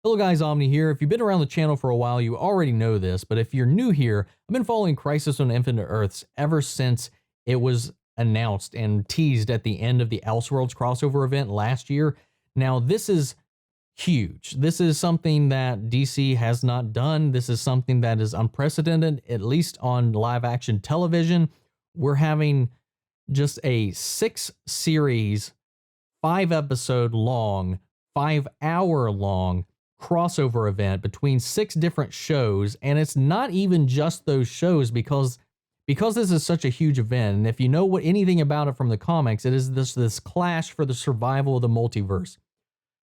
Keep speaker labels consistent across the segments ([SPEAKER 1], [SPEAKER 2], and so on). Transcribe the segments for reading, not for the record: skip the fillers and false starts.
[SPEAKER 1] Hello guys, Omni here. If you've been around the channel for a while, you already know this, but if you're new here, I've been following Crisis on Infinite Earths ever since it was announced and teased at the end of the Elseworlds crossover event last year. Now, this is huge. This is something that DC has not done. This is something that is unprecedented, at least on live action television. We're having just a 6-series, 5-episode long, 5-hour long crossover event between 6 different shows, and it's not even just those shows because this is such a huge event. And if you know anything about it from the comics, it is this clash for the survival of the multiverse.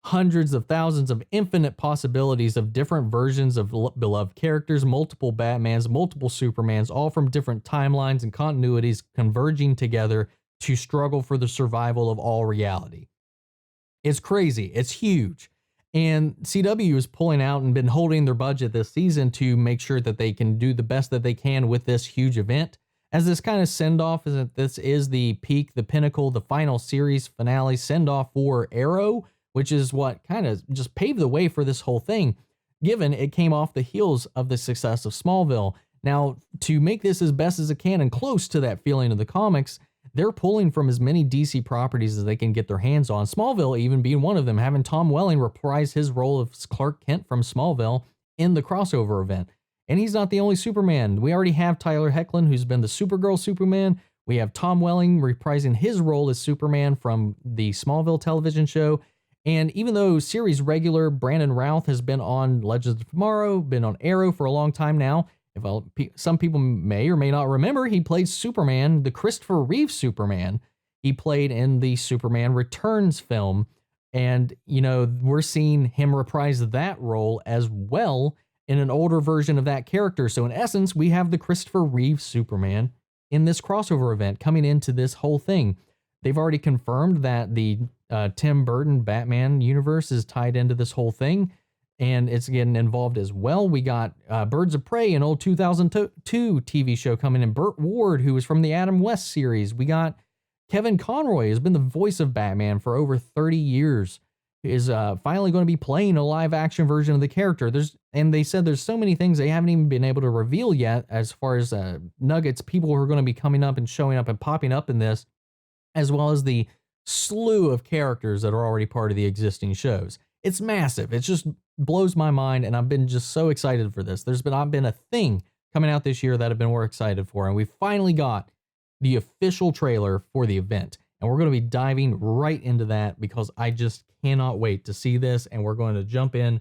[SPEAKER 1] Hundreds of thousands of infinite possibilities of different versions of beloved characters, multiple Batmans, multiple Supermans, all from different timelines and continuities converging together to struggle for the survival of all reality. It's crazy. It's huge. And CW is pulling out and been holding their budget this season to make sure that they can do the best that they can with this huge event. As this kind of send-off, is that this is the peak, the pinnacle, the final series finale send-off for Arrow, which is what kind of just paved the way for this whole thing, given it came off the heels of the success of Smallville. Now, to make this as best as it can and close to that feeling of the comics, they're pulling from as many DC properties as they can get their hands on. Smallville even being one of them, having Tom Welling reprise his role of Clark Kent from Smallville in the crossover event. And he's not the only Superman. We already have Tyler Hoechlin, who's been the Supergirl Superman. We have Tom Welling reprising his role as Superman from the Smallville television show. And even though series regular Brandon Routh has been on Legends of Tomorrow, been on Arrow for a long time now, some people may or may not remember, he played Superman, the Christopher Reeve Superman. He played in the Superman Returns film. And, you know, we're seeing him reprise that role as well in an older version of that character. So in essence, we have the Christopher Reeve Superman in this crossover event coming into this whole thing. They've already confirmed that the Tim Burton Batman universe is tied into this whole thing, and it's getting involved as well. We got Birds of Prey, an old 2002 TV show coming in. Burt Ward, who was from the Adam West series. We got Kevin Conroy, who's been the voice of Batman for over 30 years, is finally going to be playing a live action version of the character. And they said there's so many things they haven't even been able to reveal yet as far as nuggets, people who are going to be coming up and showing up and popping up in this, as well as the slew of characters that are already part of the existing shows. It's massive. It just blows my mind, and I've been just so excited for this. There's not been a thing coming out this year that I've been more excited for, and we finally got the official trailer for the event, and we're going to be diving right into that because I just cannot wait to see this, and we're going to jump in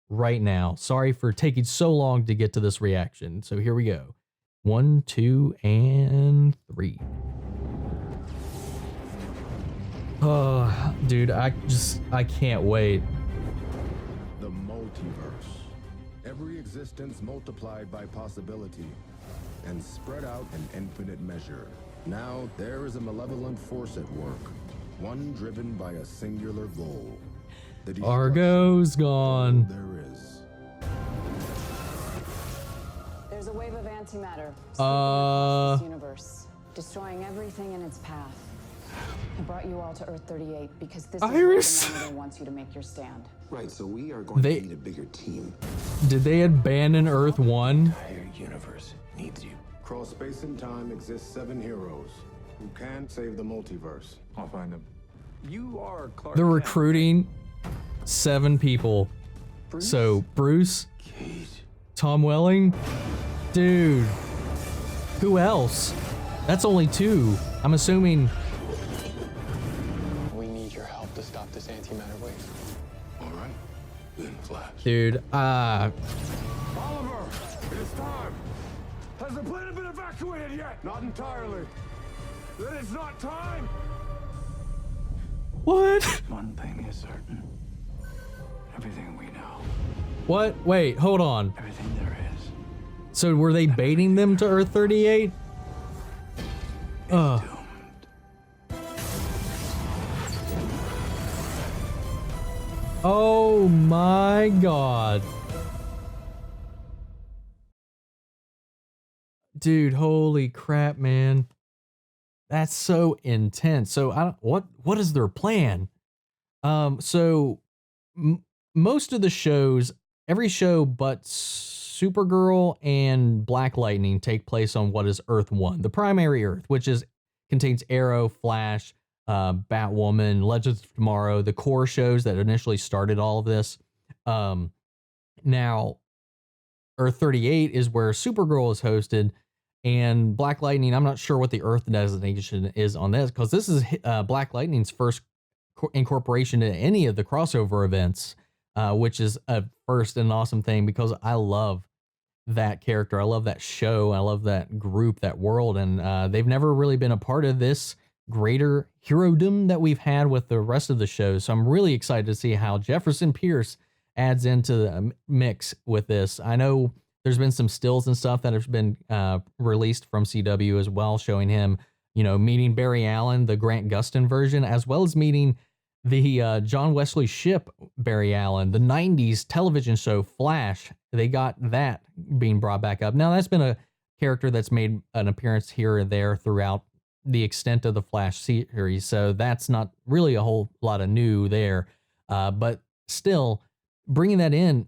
[SPEAKER 1] right now. Sorry for taking so long to get to this reaction. So here we go. 1, 2, and 3. Oh, dude, I can't wait.
[SPEAKER 2] The multiverse. Every existence multiplied by possibility and spread out in infinite measure. Now there is a malevolent force at work, one driven by a singular goal. The
[SPEAKER 1] Argo's gone.
[SPEAKER 2] There is.
[SPEAKER 3] There's a wave of antimatter across this universe, destroying everything in its path. I brought you all to Earth 38 because this
[SPEAKER 1] Iris.
[SPEAKER 3] is where the Monitor wants you to make your stand.
[SPEAKER 4] Right, so we are going to need a bigger team.
[SPEAKER 1] Did they abandon Earth 1?
[SPEAKER 4] The entire universe needs you.
[SPEAKER 2] Across space and time exist 7 heroes who can save the multiverse.
[SPEAKER 4] I'll find them. You are Clark
[SPEAKER 1] They're
[SPEAKER 4] Kent,
[SPEAKER 1] recruiting 7 people.
[SPEAKER 4] Bruce?
[SPEAKER 1] So Bruce,
[SPEAKER 4] Kate.
[SPEAKER 1] Tom Welling, dude, who else? That's only 2. I'm assuming.
[SPEAKER 5] We need your help to stop this antimatter wave.
[SPEAKER 4] All right, then Flash.
[SPEAKER 1] Dude,
[SPEAKER 2] Oliver, it is time. Has the planet been evacuated yet? Not entirely. Then it's not time.
[SPEAKER 1] what?
[SPEAKER 4] One thing is certain. Everything we know,
[SPEAKER 1] What? Wait, hold on.
[SPEAKER 4] everything there is,
[SPEAKER 1] So were they baiting them to Earth 38?
[SPEAKER 4] doomed.
[SPEAKER 1] Oh my God. Dude, holy crap, man. That's so intense. So what is their plan? So most of the shows, every show but Supergirl and Black Lightning take place on what is Earth 1, the primary Earth, which contains Arrow, Flash, Batwoman, Legends of Tomorrow, the core shows that initially started all of this. Now, Earth 38 is where Supergirl is hosted, and Black Lightning, I'm not sure what the Earth designation is on this, because this is Black Lightning's first incorporation into any of the crossover events, which is a first and awesome thing, because I love that character. I love that show. I love that group, that world, and they've never really been a part of this greater herodom that we've had with the rest of the shows. So I'm really excited to see how Jefferson Pierce adds into the mix with this. I know there's been some stills and stuff that have been released from CW as well, showing him, meeting Barry Allen, the Grant Gustin version, as well as meeting the John Wesley Shipp Barry Allen, the 90s television show Flash. They got that being brought back up. Now, that's been a character that's made an appearance here and there throughout the extent of the Flash series, so that's not really a whole lot of new there. But still, bringing that in,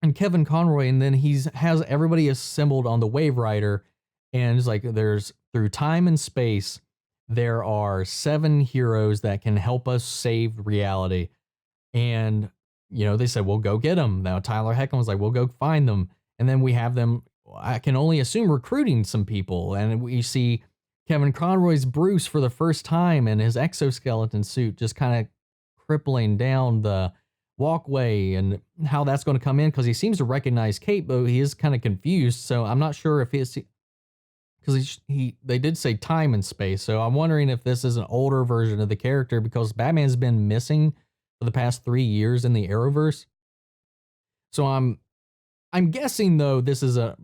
[SPEAKER 1] and Kevin Conroy, and then has everybody assembled on the Wave Rider, and it's like there's, through time and space, there are 7 heroes that can help us save reality. And, they said, we'll go get them. Now Tyler Hoechlin was like, we'll go find them. And then we have them, I can only assume, recruiting some people. And we see Kevin Conroy's Bruce for the first time in his exoskeleton suit, just kind of crippling down the walkway, and how that's going to come in, because he seems to recognize Kate, but he is kind of confused. So I'm not sure if it's because they did say time and space. So I'm wondering if this is an older version of the character, because Batman's been missing for the past 3 years in the Arrowverse. So I'm guessing, though, this is a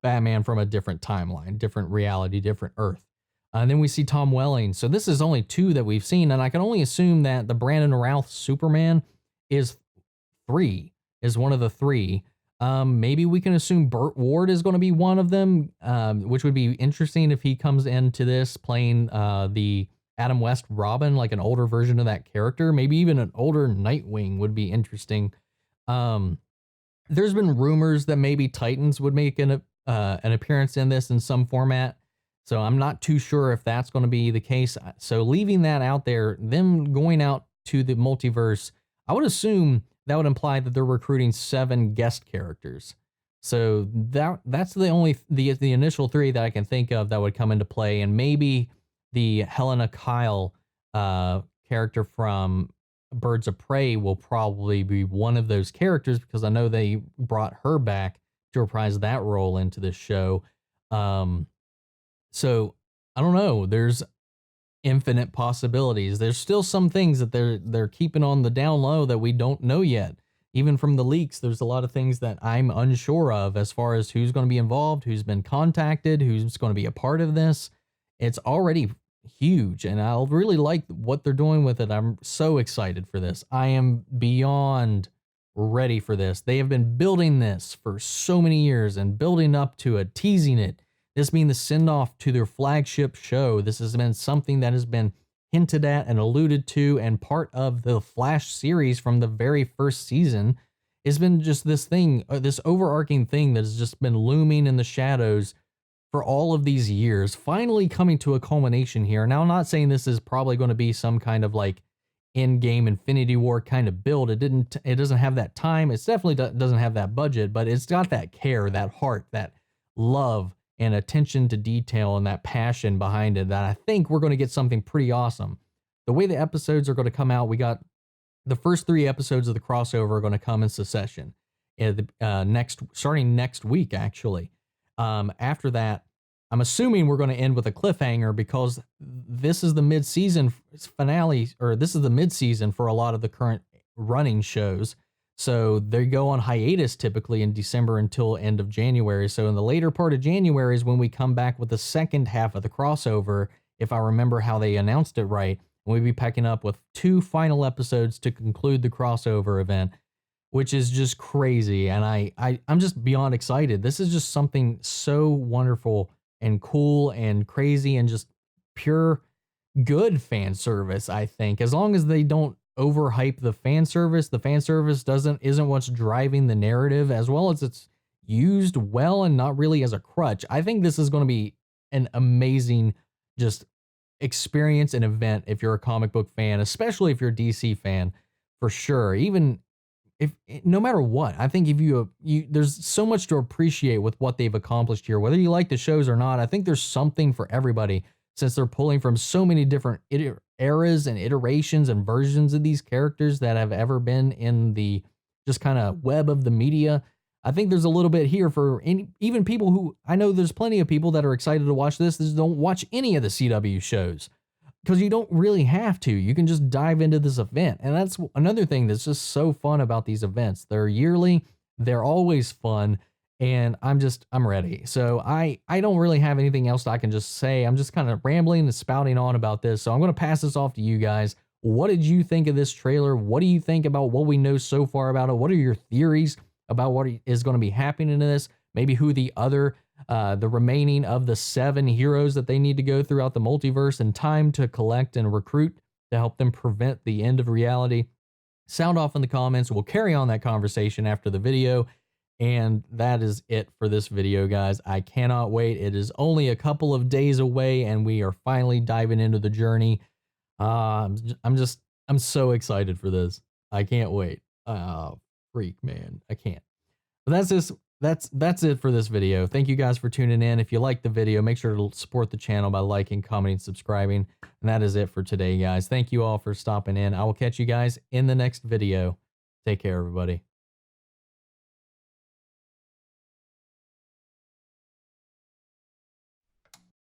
[SPEAKER 1] Batman from a different timeline, different reality, different Earth. And then we see Tom Welling. So this is only 2 that we've seen, and I can only assume that the Brandon Routh Superman is one of the 3. Maybe we can assume Burt Ward is going to be one of them, which would be interesting if he comes into this playing the Adam West Robin, like an older version of that character. Maybe even an older Nightwing would be interesting. There's been rumors that maybe Titans would make an appearance in this in some format. So I'm not too sure if that's going to be the case. So leaving that out there, them going out to the multiverse, I would assume that would imply that they're recruiting 7 guest characters. So that's the initial 3 that I can think of that would come into play. And maybe the Helena Kyle character from Birds of Prey will probably be one of those characters, because I know they brought her back to reprise that role into this show. So I don't know. There's infinite possibilities. There's still some things that they're keeping on the down low that we don't know yet. Even from the leaks, there's a lot of things that I'm unsure of as far as who's going to be involved, who's been contacted, who's going to be a part of this. It's already huge, and I really like what they're doing with it. I'm so excited for this. I am beyond ready for this. They have been building this for so many years and building up to it, teasing it. This being the send-off to their flagship show. This has been something that has been hinted at and alluded to, and part of the Flash series from the very first season. Has been just this thing, this overarching thing that has just been looming in the shadows for all of these years, finally coming to a culmination here. Now, I'm not saying this is probably going to be some kind of like in-game Infinity War kind of build. It doesn't have that time. It definitely doesn't have that budget, but it's got that care, that heart, that love, and attention to detail, and that passion behind it, that I think we're going to get something pretty awesome. The way the episodes are going to come out, we got the first 3 episodes of the crossover are going to come in succession, starting next week, actually. After that, I'm assuming we're going to end with a cliffhanger, because this is the mid-season finale, or this is the mid-season for a lot of the current running shows. So they go on hiatus typically in December until end of January. So in the later part of January is when we come back with the second half of the crossover, if I remember how they announced it right. We'll be packing up with 2 final episodes to conclude the crossover event, which is just crazy. And I'm just beyond excited. This is just something so wonderful and cool and crazy and just pure good fan service, I think. As long as they don't overhype the fan service. The fan service isn't what's driving the narrative, as well as it's used well and not really as a crutch. I think this is going to be an amazing just experience and event if you're a comic book fan, especially if you're a DC fan, for sure. Even if no matter what, I think if you there's so much to appreciate with what they've accomplished here, whether you like the shows or not. I think there's something for everybody, since they're pulling from so many different eras and iterations and versions of these characters that have ever been in the just kind of web of the media. I think there's a little bit here for even people who, I know there's plenty of people that are excited to watch this that don't watch any of the CW shows, because you don't really have to. You can just dive into this event. And that's another thing that's just so fun about these events. They're yearly, they're always fun, and I'm ready. So I don't really have anything else that I can just say. I'm just kind of rambling and spouting on about this. So I'm going to pass this off to you guys. What did you think of this trailer? What do you think about what we know so far about it? What are your theories about what is going to be happening in this? Maybe who the remaining of the 7 heroes that they need to go throughout the multiverse and time to collect and recruit to help them prevent the end of reality. Sound off in the comments. We'll carry on that conversation after the video. And that is it for this video, guys. I cannot wait. It is only a couple of days away and we are finally diving into the journey. I'm so excited for this. I can't wait. Freak, man. I can't. But that's it for this video. Thank you guys for tuning in. If you liked the video, make sure to support the channel by liking, commenting, subscribing. And that is it for today, guys. Thank you all for stopping in. I will catch you guys in the next video. Take care, everybody.